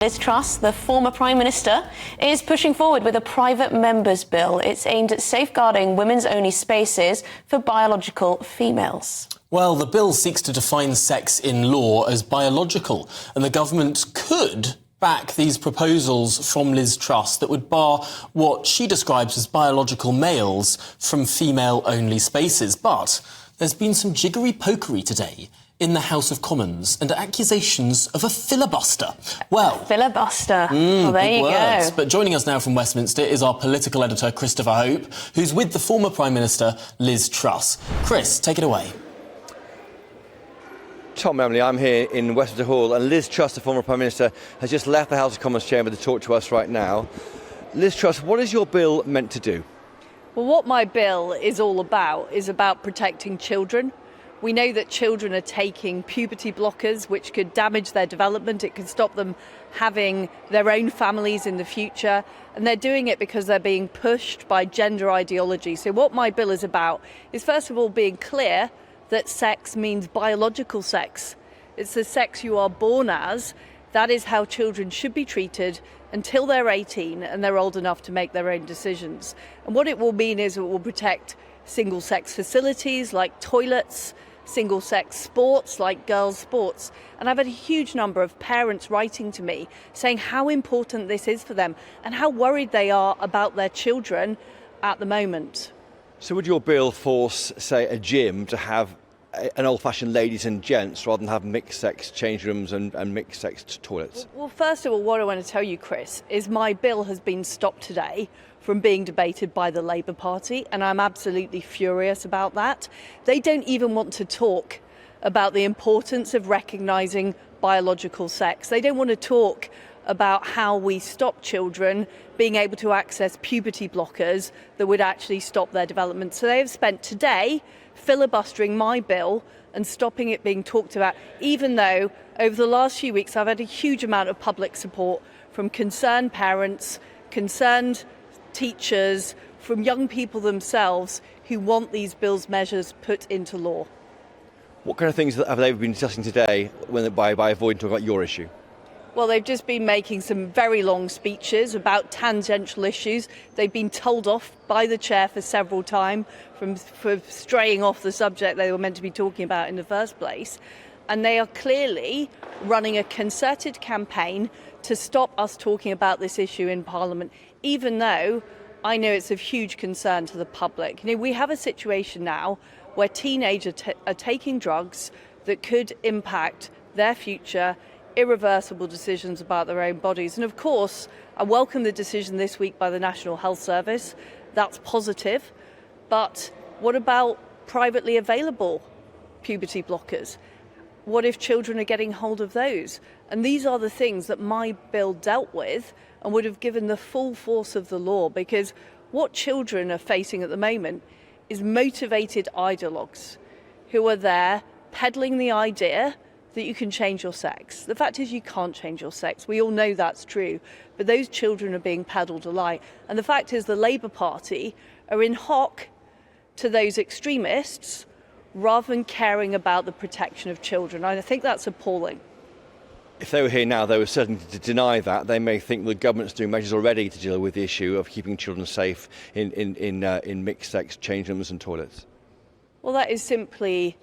Liz Truss, the former Prime Minister, is pushing forward with a private members' bill. It's aimed at safeguarding women's-only spaces for biological females. Well, the bill seeks to define sex in law as biological, and the government could back these proposals from Liz Truss that would bar what she describes as biological males from female-only spaces. But there's been some jiggery-pokery today in the House of Commons and accusations of a filibuster. Well, filibuster. Well, there you go. But joining us now from Westminster is our political editor, Christopher Hope, who's with the former Prime Minister, Liz Truss. Chris, take it away. Tom, Emily, I'm here in Westminster Hall, and Liz Truss, the former Prime Minister, has just left the House of Commons chamber to talk to us right now. Liz Truss, what is your bill meant to do? Well, what my bill is all about is about protecting children. We know that children are taking puberty blockers, which could damage their development. It could stop them having their own families in the future. And they're doing it because they're being pushed by gender ideology. So what my bill is about is, first of all, being clear that sex means biological sex. It's the sex you are born as. That is how children should be treated until they're 18 and they're old enough to make their own decisions. And what it will mean is it will protect single-sex facilities like toilets, single-sex sports like girls' sports. And I've had a huge number of parents writing to me saying how important this is for them and how worried they are about their children at the moment. So would your bill force, say, a gym to have an old-fashioned ladies and gents rather than have mixed-sex change rooms and mixed-sex toilets? Well, first of all, what I want to tell you, Chris, is my bill has been stopped today from being debated by the Labour Party, and I'm absolutely furious about that. They don't even want to talk about the importance of recognising biological sex. They don't want to talk about how we stop children being able to access puberty blockers that would actually stop their development. So they have spent today filibustering my bill and stopping it being talked about, even though over the last few weeks I've had a huge amount of public support from concerned parents, concerned teachers, from young people themselves who want these bills measures put into law. What kind of things have they been discussing today by avoiding talking about your issue? Well, they've just been making some very long speeches about tangential issues. They've been told off by the chair for several times for straying off the subject they were meant to be talking about in the first place. And they are clearly running a concerted campaign to stop us talking about this issue in Parliament, even though I know it's of huge concern to the public. You know, we have a situation now where teenagers are taking drugs that could impact their future, irreversible decisions about their own bodies. And of course, I welcome the decision this week by the National Health Service. That's positive. But what about privately available puberty blockers? What if children are getting hold of those? And these are the things that my bill dealt with and would have given the full force of the law, because what children are facing at the moment is motivated ideologues who are there peddling the idea that you can change your sex. The fact is you can't change your sex. We all know that's true. But those children are being peddled a lie. And the fact is the Labour Party are in hock to those extremists rather than caring about the protection of children. I think that's appalling. If they were here now, they were certainly to deny that. They may think the government's doing measures already to deal with the issue of keeping children safe in mixed-sex change rooms and toilets. Well, that is simply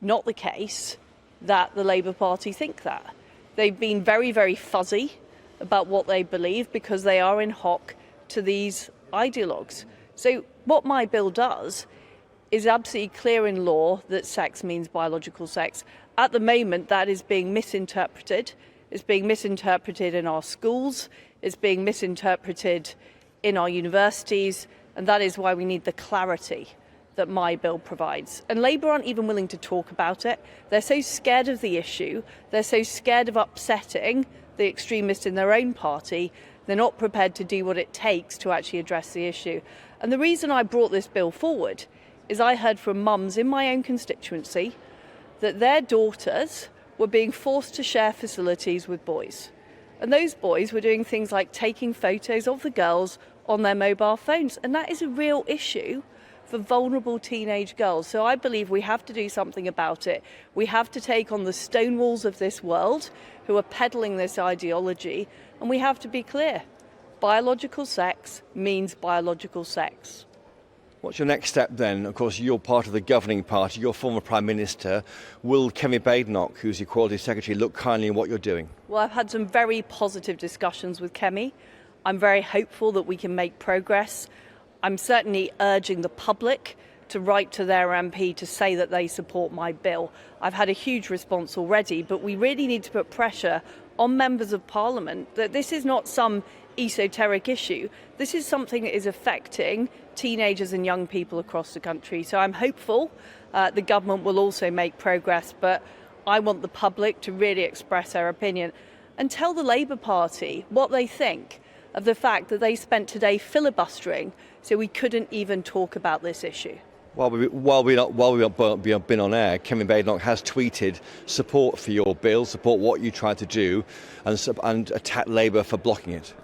not the case that the Labour Party think that. They've been very, very fuzzy about what they believe because they are in hock to these ideologues. So what my bill does is absolutely clear in law that sex means biological sex. At the moment, that is being misinterpreted. It's being misinterpreted in our schools. It's being misinterpreted in our universities. And that is why we need the clarity that my bill provides. And Labour aren't even willing to talk about it. They're so scared of the issue. They're so scared of upsetting the extremists in their own party. They're not prepared to do what it takes to actually address the issue. And the reason I brought this bill forward is I heard from mums in my own constituency that their daughters were being forced to share facilities with boys. And those boys were doing things like taking photos of the girls on their mobile phones. And that is a real issue for vulnerable teenage girls. So I believe we have to do something about it. We have to take on the Stonewalls of this world who are peddling this ideology, and we have to be clear. Biological sex means biological sex. What's your next step then? Of course, you're part of the governing party, you're former Prime Minister. Will Kemi Badenoch, who's Equality Secretary, look kindly at what you're doing? Well, I've had some very positive discussions with Kemi. I'm very hopeful that we can make progress. I'm certainly urging the public to write to their MP to say that they support my bill. I've had a huge response already, but we really need to put pressure on members of Parliament that this is not some esoteric issue. This is something that is affecting teenagers and young people across the country. So I'm hopeful the government will also make progress, but I want the public to really express their opinion and tell the Labour Party what they think of the fact that they spent today filibustering so we couldn't even talk about this issue. While we've been on air, Kemi Badenoch has tweeted support for your bill, support what you tried to do, and attack Labour for blocking it.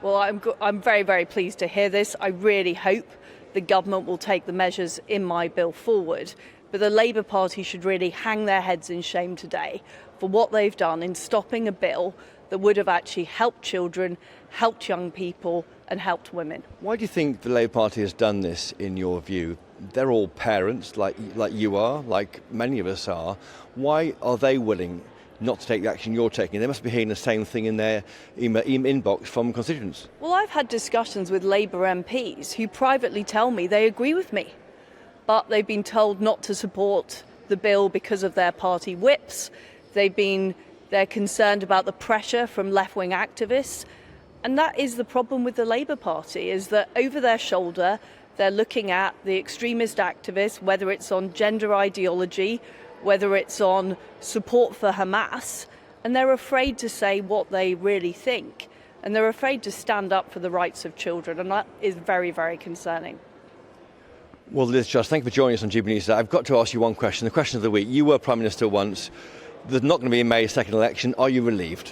Well, I'm very, very pleased to hear this. I really hope the government will take the measures in my bill forward. But the Labour Party should really hang their heads in shame today for what they've done in stopping a bill that would have actually helped children, helped young people and helped women. Why do you think the Labour Party has done this, in your view? They're all parents, like you are, like many of us are. Why are they willing not to take the action you're taking? They must be hearing the same thing in their inbox from constituents. Well, I've had discussions with Labour MPs who privately tell me they agree with me, but they've been told not to support the bill because of their party whips. They're concerned about the pressure from left-wing activists. And that is the problem with the Labour Party, is that over their shoulder, they're looking at the extremist activists, whether it's on gender ideology, whether it's on support for Hamas, and they're afraid to say what they really think. And they're afraid to stand up for the rights of children, and that is very, very concerning. Well, Liz Truss, thank you for joining us on GBNews today. I've got to ask you one question, the question of the week. You were Prime Minister once. There's not going to be a May second election. Are you relieved?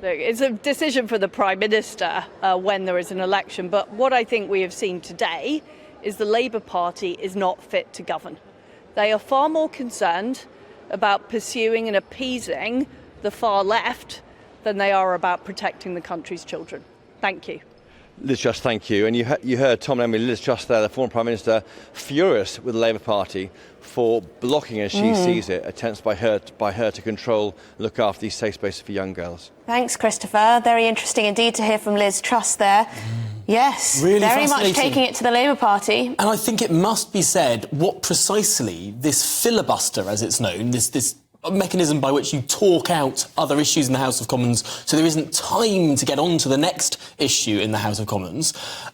Look, it's a decision for the Prime Minister when there is an election, but what I think we have seen today is the Labour Party is not fit to govern. They are far more concerned about pursuing and appeasing the far left than they are about protecting the country's children. Thank you. Liz Truss, thank you. And you heard Tom and Emily, Liz Truss there, the former Prime Minister, furious with the Labour Party for blocking, as she sees it, attempts by her to control and look after these safe spaces for young girls. Thanks, Christopher. Very interesting indeed to hear from Liz Truss there. Yes, really very much taking it to the Labour Party. And I think it must be said what precisely this filibuster, as it's known, this mechanism by which you talk out other issues in the House of Commons so there isn't time to get on to the next issue in the House of Commons.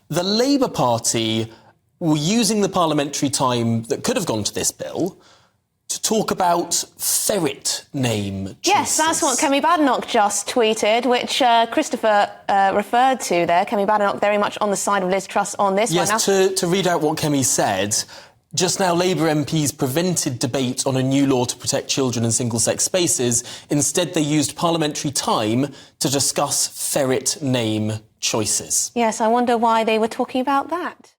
The Labour Party were using the parliamentary time that could have gone to this bill to talk about ferret name choices. Yes, that's what Kemi Badenoch just tweeted, which Christopher referred to there. Kemi Badenoch very much on the side of Liz Truss on this one. Yes, to read out what Kemi said, just now Labour MPs prevented debate on a new law to protect children in single-sex spaces. Instead, they used parliamentary time to discuss ferret name choices. Yes, I wonder why they were talking about that.